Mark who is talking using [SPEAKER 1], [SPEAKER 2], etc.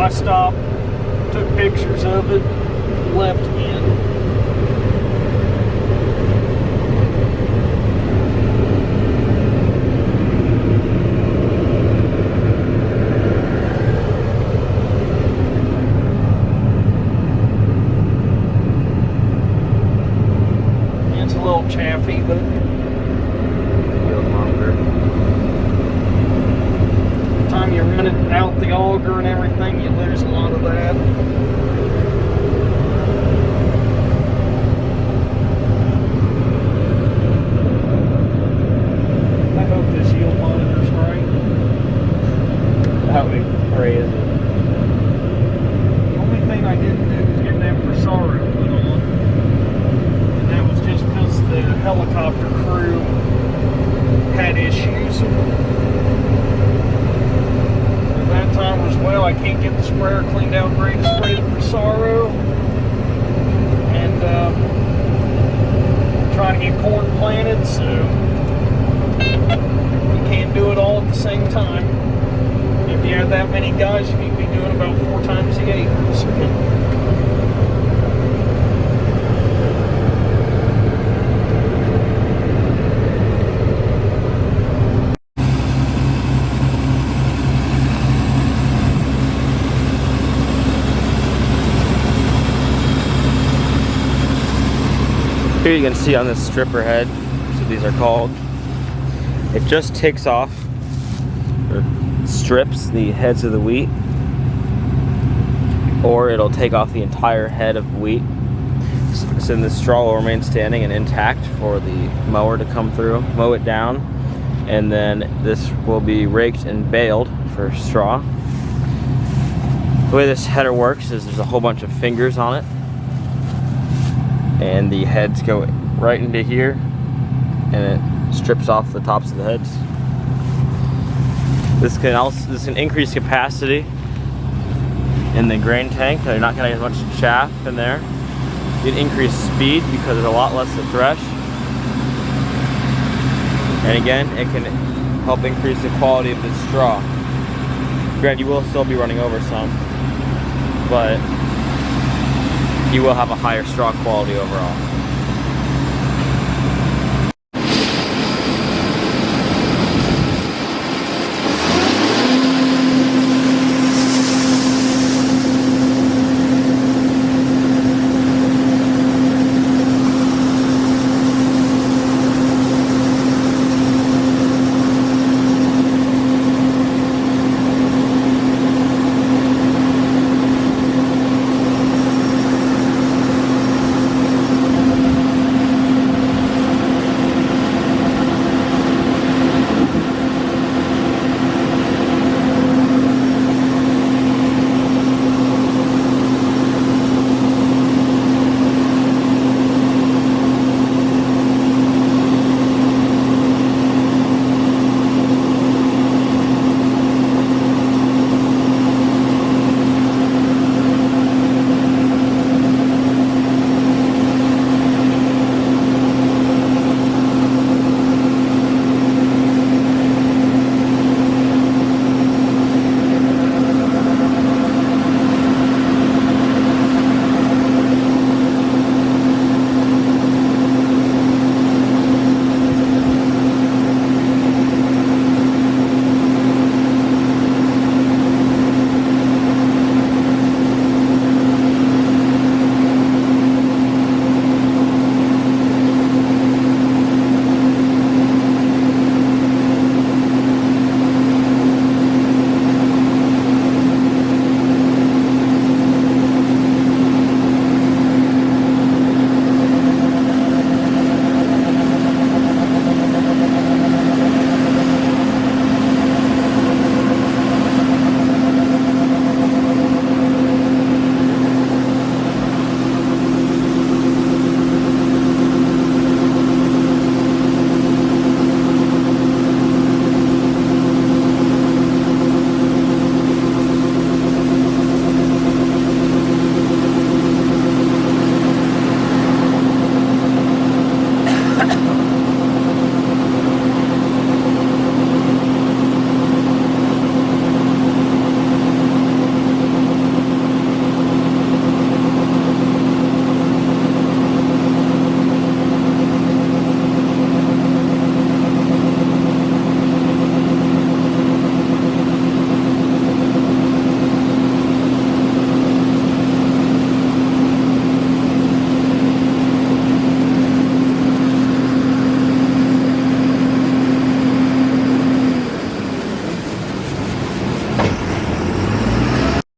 [SPEAKER 1] I stopped, took pictures of it, left again. It's a little chaffy, but time you run it out the auger and everything, you lose a lot of that. I hope this yield monitor's right.
[SPEAKER 2] That would be crazy.
[SPEAKER 1] The only thing I didn't do was get that Presaro put on, and that was just because the helicopter crew had issues. That time as well, I can't get the sprayer cleaned out great to spray the Presaro, and trying to get corn planted, so you can't do it all at the same time. If you have that many guys, you need to be doing about 4 times the acres.
[SPEAKER 2] Here you can see on this stripper head, so these are called, it just takes off or strips the heads of the wheat, or it'll take off the entire head of wheat. So the straw will remain standing and intact for the mower to come through, mow it down, and then this will be raked and baled for straw. The way this header works is there's a whole bunch of fingers on it, and the heads go right into here, and it strips off the tops of the heads. This can increase capacity in the grain tank. You're not going to get as much chaff in there. You can increase speed because there's a lot less to thresh. And again, it can help increase the quality of the straw. Granted, you will still be running over some, but you will have a higher straw quality overall.